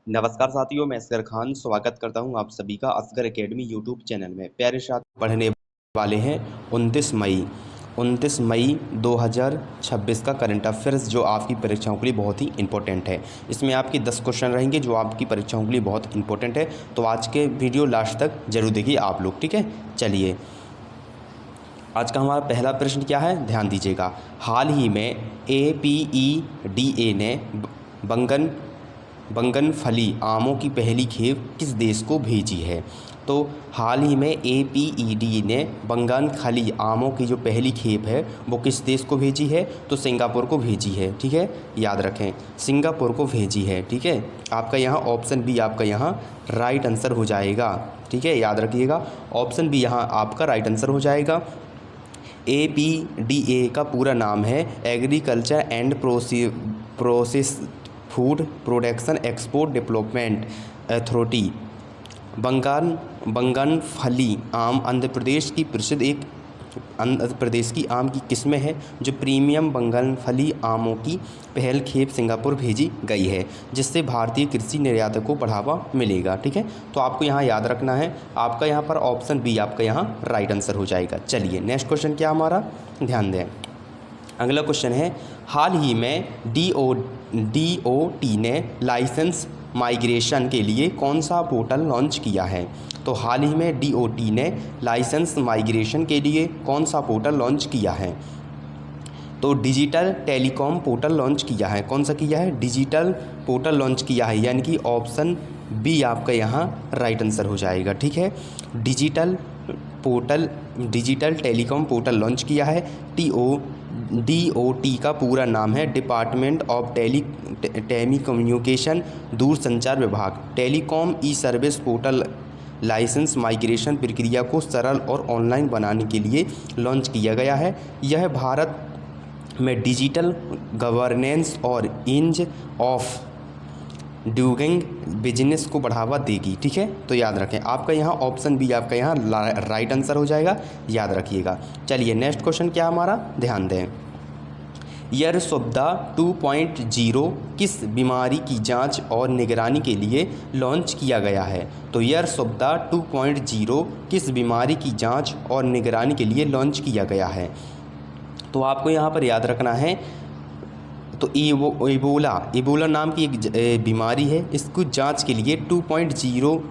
नमस्कार साथियों, मैं असगर खान स्वागत करता हूं आप सभी का असगर एकेडमी यूट्यूब चैनल में। प्यारे साथ पढ़ने वाले हैं 29 मई 2026 का करंट अफेयर्स, जो आपकी परीक्षाओं के लिए बहुत ही इंपॉर्टेंट है। इसमें आपके 10 क्वेश्चन रहेंगे जो आपकी परीक्षाओं के लिए बहुत इंपॉर्टेंट है। तो आज के वीडियो लास्ट तक जरूर देखिए आप लोग, ठीक है। चलिए, आज का हमारा पहला प्रश्न क्या है, ध्यान दीजिएगा। हाल ही में APEDA ने बंगनफली आमों की पहली खेप किस देश को भेजी है? तो हाल ही में APED ने बंगनफली आमों की जो पहली खेप है वो किस देश को भेजी है? तो सिंगापुर को भेजी है, ठीक है। याद रखें, सिंगापुर को भेजी है, ठीक है। आपका यहाँ ऑप्शन बी आपका यहाँ राइट आंसर हो जाएगा, ठीक है। याद रखिएगा, ऑप्शन बी यहाँ आपका राइट आंसर हो जाएगा। APDA का पूरा नाम है agriculture and process food production export development authority. Banganapalli आम आंध्र प्रदेश की आम की किस्में हैं जो प्रीमियम बंगनफली आमों की पहल खेप सिंगापुर भेजी गई है, जिससे भारतीय कृषि निर्यातों को बढ़ावा मिलेगा, ठीक है। तो आपको यहाँ याद रखना है, आपका यहाँ पर ऑप्शन बी आपका यहाँ राइट आंसर हो जाएगा। चलिए, नेक्स्ट क्वेश्चन क्या हमारा, ध्यान दें। अगला क्वेश्चन है, हाल ही में DOT ने लाइसेंस माइग्रेशन के लिए कौन सा पोर्टल लॉन्च किया है? तो हाल ही में DOT ने लाइसेंस माइग्रेशन के लिए कौन सा पोर्टल लॉन्च किया है? तो डिजिटल टेलीकॉम पोर्टल लॉन्च किया है। कौन सा किया है? डिजिटल पोर्टल लॉन्च किया है, यानी कि ऑप्शन बी आपका यहाँ राइट आंसर हो जाएगा, ठीक है। डिजिटल टेलीकॉम पोर्टल लॉन्च किया है। DOT का पूरा नाम है डिपार्टमेंट ऑफ टेलीकम्युनिकेशन, दूरसंचार विभाग। टेलीकॉम ई सर्विस पोर्टल लाइसेंस माइग्रेशन प्रक्रिया को सरल और ऑनलाइन बनाने के लिए लॉन्च किया गया है। यह भारत में डिजिटल गवर्नेंस और ईज ऑफ डूइंग बिजनेस को बढ़ावा देगी, ठीक है। तो याद रखें, आपका यहाँ ऑप्शन बी आपका यहाँ राइट आंसर हो जाएगा, याद रखिएगा। चलिए, नेक्स्ट क्वेश्चन क्या हमारा, ध्यान दें। यरसुब्दा 2.0 किस बीमारी की जांच और निगरानी के लिए लॉन्च किया गया है? तो यरसुब्दा 2.0 किस बीमारी की जांच और निगरानी के लिए लॉन्च किया गया है? तो आपको यहाँ पर याद रखना है, तो इबोला नाम की एक बीमारी है। इसको जांच के लिए 2.0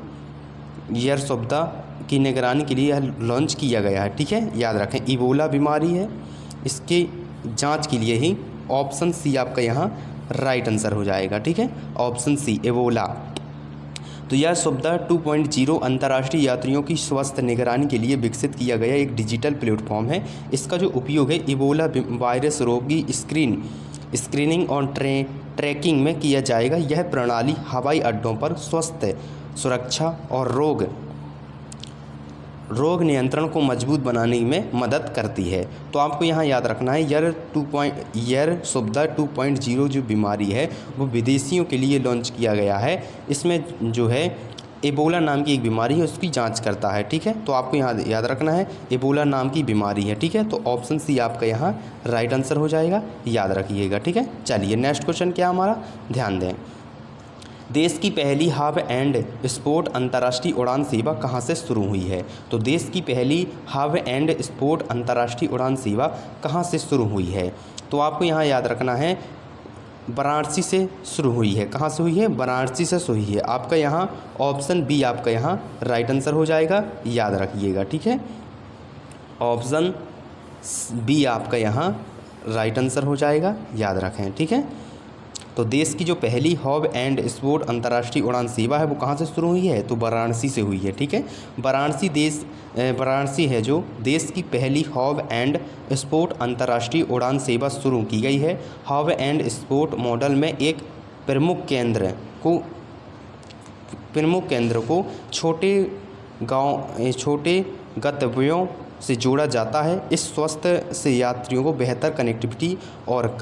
यरसुब्दा की निगरानी के लिए लॉन्च किया गया है, ठीक है। याद रखें, इबोला बीमारी है, इसके जांच के लिए ही ऑप्शन सी आपका यहाँ राइट आंसर हो जाएगा, ठीक है। Option C Ebola. तो यह सुविधा 2.0 अंतर्राष्ट्रीय यात्रियों की स्वास्थ्य निगरानी के लिए विकसित किया गया एक डिजिटल प्लेटफॉर्म है। इसका जो उपयोग है इबोला वायरस रोग की स्क्रीनिंग और ट्रैकिंग में किया जाएगा। यह प्रणाली हवाई अड्डों पर स्वास्थ्य सुरक्षा और रोग नियंत्रण को मजबूत बनाने में मदद करती है। तो आपको यहाँ याद रखना है, यरसुब्दा 2.0 जो बीमारी है वो विदेशियों के लिए लॉन्च किया गया है। इसमें जो है इबोला नाम की एक बीमारी है, उसकी जांच करता है, ठीक है। तो आपको यहाँ याद रखना है, इबोला नाम की बीमारी है, ठीक है। तो ऑप्शन सी आपका यहाँ राइट आंसर हो जाएगा, याद रखिएगा, ठीक है। चलिए, नेक्स्ट क्वेश्चन क्या हमारा, ध्यान दें। देश की पहली हब एंड स्पोर्ट अंतर्राष्ट्रीय उड़ान सेवा कहाँ से शुरू हुई है? तो देश की पहली हब एंड स्पोर्ट अंतर्राष्ट्रीय उड़ान सेवा कहाँ से शुरू हुई है? तो आपको यहाँ याद रखना है, वाराणसी से शुरू हुई है। कहाँ से हुई है? वाराणसी से शुरू हुई है। आपका यहाँ ऑप्शन बी आपका यहाँ राइट आंसर हो जाएगा, याद रखिएगा, ठीक है। ऑप्शन बी आपका यहाँ राइट आंसर हो जाएगा, याद रखें, ठीक है। तो देश की जो पहली हब एंड स्पोर्ट अंतर्राष्ट्रीय उड़ान सेवा है वो कहाँ से शुरू हुई है? तो वाराणसी से हुई है, ठीक है। वाराणसी है जो देश की पहली हब एंड स्पोर्ट अंतर्राष्ट्रीय उड़ान सेवा शुरू की गई है। हब एंड स्पोर्ट मॉडल में एक प्रमुख केंद्र को छोटे गंतव्यों से जोड़ा जाता है। इस स्वस्थ से यात्रियों को बेहतर कनेक्टिविटी और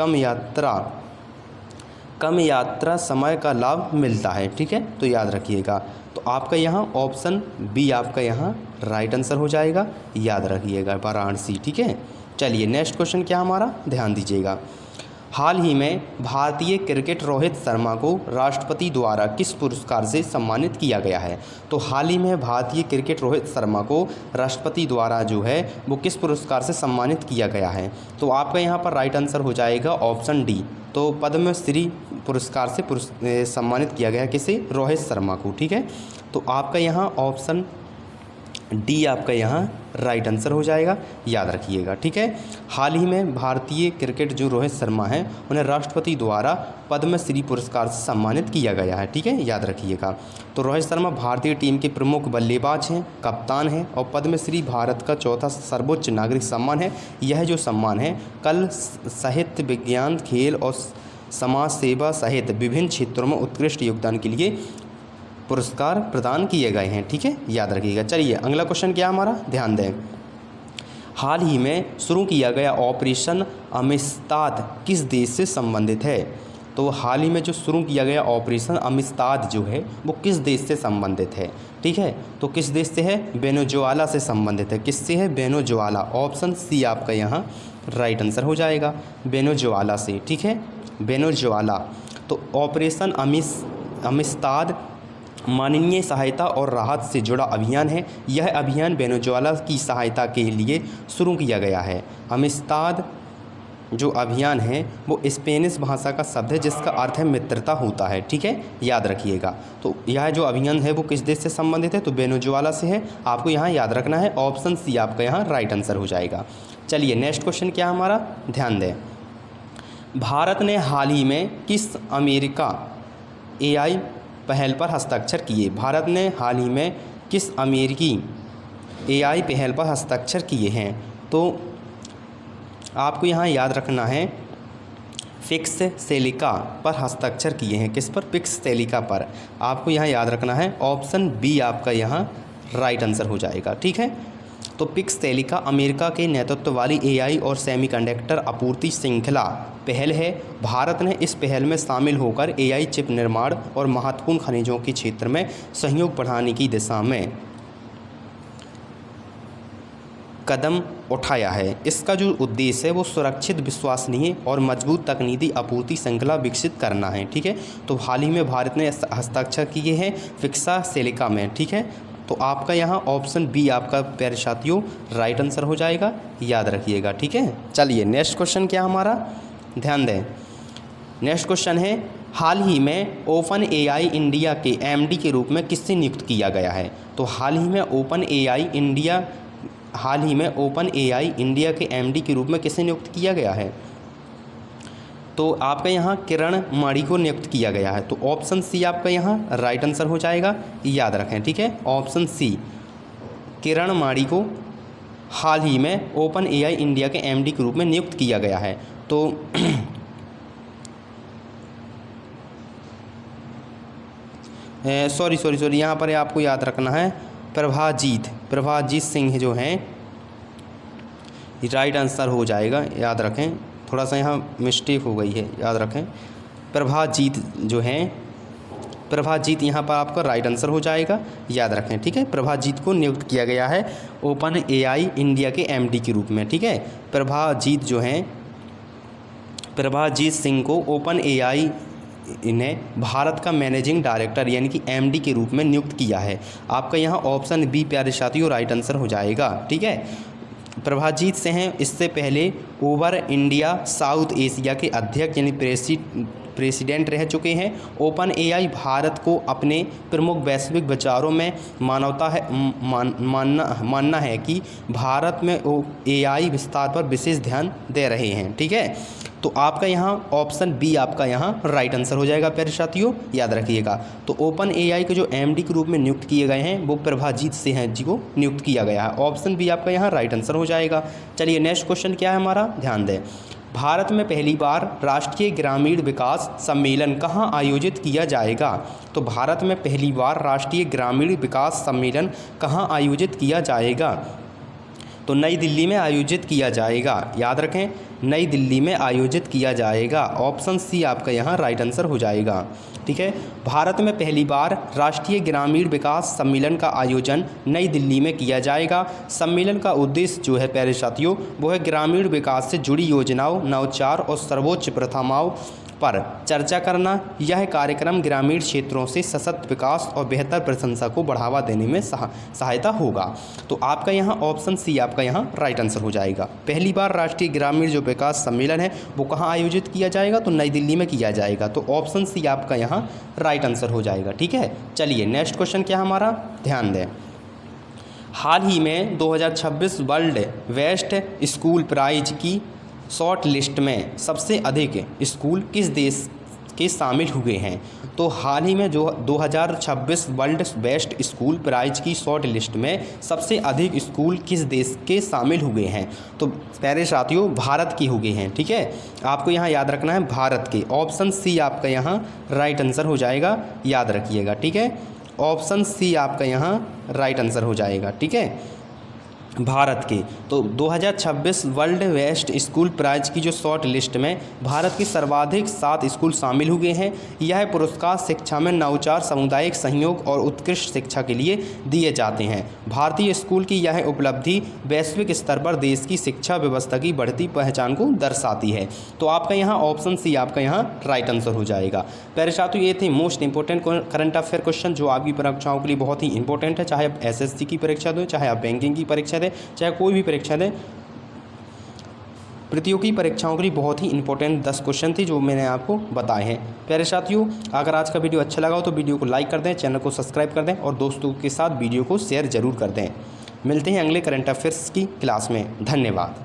कम यात्रा समय का लाभ मिलता है, ठीक है। तो याद रखिएगा, तो आपका यहाँ ऑप्शन बी आपका यहाँ राइट आंसर हो जाएगा, याद रखिएगा, वाराणसी, ठीक है। चलिए, नेक्स्ट क्वेश्चन क्या हमारा, ध्यान दीजिएगा। हाल ही में भारतीय क्रिकेट रोहित शर्मा को राष्ट्रपति द्वारा किस पुरस्कार से सम्मानित किया गया है? तो हाल ही में भारतीय क्रिकेट रोहित शर्मा को राष्ट्रपति द्वारा जो है वो किस पुरस्कार से सम्मानित किया गया है? तो आपका यहाँ पर राइट आंसर हो जाएगा ऑप्शन डी। तो पद्मश्री पुरस्कार से सम्मानित किया गया किसे? रोहित शर्मा को। ठीक है, तो आपका यहाँ ऑप्शन डी आपका यहाँ राइट आंसर हो जाएगा, याद रखिएगा। ठीक है, हाल ही में भारतीय क्रिकेट जो रोहित शर्मा हैं उन्हें राष्ट्रपति द्वारा पद्मश्री पुरस्कार से सम्मानित किया गया है। ठीक है, याद रखिएगा। तो रोहित शर्मा भारतीय टीम के प्रमुख बल्लेबाज हैं, कप्तान हैं और पद्मश्री भारत का चौथा सर्वोच्च नागरिक सम्मान है। यह जो सम्मान है कल साहित्य, विज्ञान, खेल और समाज सेवा सहित विभिन्न क्षेत्रों में उत्कृष्ट योगदान के लिए पुरस्कार प्रदान किए गए हैं। ठीक है, याद रखिएगा। चलिए अगला क्वेश्चन क्या हमारा, ध्यान दें। हाल ही में शुरू किया गया ऑपरेशन अमिस्ताद किस देश से संबंधित है? तो हाल ही में जो शुरू किया गया ऑपरेशन अमिस्ताद जो है वो किस देश से संबंधित है? ठीक है, तो किस देश से है? वेनेजुएला से संबंधित है। किससे है? वेनेजुएला। ऑप्शन सी आपका यहाँ राइट आंसर हो जाएगा, वेनेजुएला से। ठीक है, वेनेजुएला। तो ऑपरेशन अमिस्ताद मानवीय सहायता और राहत से जुड़ा अभियान है। यह अभियान वेनेजुएला की सहायता के लिए शुरू किया गया है। अमिस्ताद जो अभियान है वो स्पेनिश भाषा का शब्द है जिसका अर्थ है मित्रता होता है। ठीक है, याद रखिएगा। तो यह जो अभियान है वो किस देश से संबंधित है? तो वेनेजुएला से है। आपको यहाँ याद रखना है, ऑप्शन सी आपका यहाँ राइट आंसर हो जाएगा। चलिए नेक्स्ट क्वेश्चन क्या हमारा, ध्यान दें। भारत ने हाल ही में किस अमेरिका AI पहल पर हस्ताक्षर किए? भारत ने हाल ही में किस अमेरिकी AI पहल पर हस्ताक्षर किए हैं? तो आपको यहाँ याद रखना है फिक्स सेलिका पर हस्ताक्षर किए हैं। किस पर? फिक्स सेलिका पर। आपको यहाँ याद रखना है, ऑप्शन बी आपका यहाँ राइट आंसर हो जाएगा। ठीक है, तो फिक्स सेलिका अमेरिका के नेतृत्व वाली AI और सेमीकंडक्टर आपूर्ति श्रृंखला पहल है। भारत ने इस पहल में शामिल होकर AI चिप निर्माण और महत्वपूर्ण खनिजों के क्षेत्र में सहयोग बढ़ाने की दिशा में कदम उठाया है। इसका जो उद्देश्य है वो सुरक्षित, विश्वसनीय और मजबूत तकनीकी आपूर्ति श्रृंखला विकसित करना है। ठीक है, तो हाल ही में भारत ने हस्ताक्षर किए हैं फिक्सा सेलिका में। ठीक है, तो आपका यहाँ ऑप्शन बी आपका प्यारे साथियों राइट आंसर हो जाएगा, याद रखिएगा। ठीक है, चलिए नेक्स्ट क्वेश्चन क्या हमारा, ध्यान दें। नेक्स्ट क्वेश्चन है, हाल ही में ओपन AI इंडिया के MD के रूप में किससे नियुक्त किया गया है? तो हाल ही में ओपन AI इंडिया के MD के रूप में किससे नियुक्त किया गया है? तो आपका यहाँ किरण माड़ी को नियुक्त किया गया है। तो ऑप्शन सी आपका यहाँ राइट आंसर हो जाएगा, याद रखें। ठीक है, ऑप्शन सी किरण माड़ी को हाल ही में ओपन AI इंडिया के MD के रूप में नियुक्त किया गया है। तो सॉरी यहाँ पर आपको याद रखना है प्रभाजीत सिंह जो हैं राइट आंसर हो जाएगा, याद रखें। थोड़ा सा यहाँ मिस्टेक हो गई है, याद रखें। प्रभाजीत यहाँ पर आपका राइट आंसर हो जाएगा, याद रखें। ठीक है, प्रभाजीत को नियुक्त किया गया है ओपन AI इंडिया के MD के रूप में। ठीक है, प्रभाजीत सिंह को ओपन AI ने भारत का मैनेजिंग डायरेक्टर यानी कि MD के रूप में नियुक्त किया है। आपका यहाँ ऑप्शन बी प्यारे साथियों राइट आंसर हो जाएगा। ठीक है, प्रभाजीत सिंह इससे पहले ओवर इंडिया साउथ एशिया के अध्यक्ष यानी प्रेसिडेंट रह चुके हैं। ओपन AI भारत को अपने प्रमुख वैश्विक विचारों में मानना है कि भारत में AI विस्तार पर विशेष ध्यान दे रहे हैं। ठीक है, तो आपका यहाँ ऑप्शन बी आपका यहाँ राइट आंसर हो जाएगा प्यारे साथियों, याद रखिएगा। तो ओपन AI के जो MD के रूप में नियुक्त किए गए हैं वो प्रभाजीत सिंह जी को नियुक्त किया गया है। ऑप्शन बी आपका यहाँ राइट आंसर हो जाएगा। चलिए नेक्स्ट क्वेश्चन क्या है हमारा, ध्यान दें। भारत में पहली बार राष्ट्रीय ग्रामीण विकास सम्मेलन कहाँ आयोजित किया जाएगा? तो भारत में पहली बार राष्ट्रीय ग्रामीण विकास सम्मेलन कहाँ आयोजित किया जाएगा? तो नई दिल्ली में आयोजित किया जाएगा। याद रखें, नई दिल्ली में आयोजित किया जाएगा। ऑप्शन सी आपका यहाँ राइट आंसर हो जाएगा। ठीक है। भारत में पहली बार राष्ट्रीय ग्रामीण विकास सम्मेलन का आयोजन नई दिल्ली में किया जाएगा। सम्मेलन का उद्देश्य जो है प्यारे साथियों, वो है ग्रामीण विकास से जुड़ी योजनाओं, नवाचार और सर्वोच्च प्रथाओं पर चर्चा करना। यह कार्यक्रम ग्रामीण क्षेत्रों से सशक्त विकास और बेहतर प्रशंसा को बढ़ावा देने में सहायता होगा। तो आपका यहाँ ऑप्शन सी आपका यहाँ राइट आंसर हो जाएगा। पहली बार राष्ट्रीय ग्रामीण जो विकास सम्मेलन है वो कहाँ आयोजित किया जाएगा, तो नई दिल्ली में किया जाएगा। तो ऑप्शन सी आपका यहाँ राइट आंसर हो जाएगा। ठीक है। चलिए नेक्स्ट क्वेश्चन क्या हमारा, ध्यान दें। हाल ही में 2026 वर्ल्ड बेस्ट स्कूल प्राइज की शॉर्ट लिस्ट में सबसे अधिक स्कूल किस देश के शामिल हुए हैं। तो हाल ही में जो 2026 वर्ल्ड बेस्ट स्कूल प्राइज की शॉर्ट लिस्ट में सबसे अधिक स्कूल किस देश के शामिल हुए हैं। तो प्यारे साथियों भारत के हुए हैं। ठीक है, आपको यहाँ याद रखना है भारत के। ऑप्शन सी आपका यहाँ राइट आंसर हो जाएगा, याद रखिएगा। ठीक है, ऑप्शन सी आपका यहाँ राइट आंसर हो जाएगा। ठीक है, भारत के। तो 2026 वर्ल्ड बेस्ट स्कूल प्राइज की जो शॉर्ट लिस्ट में भारत के सर्वाधिक 7 स्कूल शामिल हुए हैं। यह पुरस्कार शिक्षा में नवाचार, सामुदायिक सहयोग और उत्कृष्ट शिक्षा के लिए दिए जाते हैं। भारतीय स्कूल की यह उपलब्धि वैश्विक स्तर पर देश की शिक्षा व्यवस्था की बढ़ती पहचान को दर्शाती है। तो आपका यहाँ ऑप्शन सी आपका यहाँ राइट आंसर हो जाएगा। प्यारे साथियों ये थे most important current affair question जो आपकी परीक्षाओं के लिए बहुत ही इंपॉर्टेंट है। चाहे आप SSC की परीक्षा दें, चाहे आप बैंकिंग की परीक्षा दें, चाहे कोई भी परीक्षा दें, प्रतियोगी परीक्षाओं के लिए बहुत ही इंपॉर्टेंट 10 क्वेश्चन थे जो मैंने आपको बताए हैं। प्यारे साथियों अगर आज का वीडियो अच्छा लगा हो तो वीडियो को लाइक कर दें, चैनल को सब्सक्राइब कर दें और दोस्तों के साथ वीडियो को शेयर ज़रूर कर दें। मिलते हैं अगले करंट अफेयर्स की क्लास में। धन्यवाद।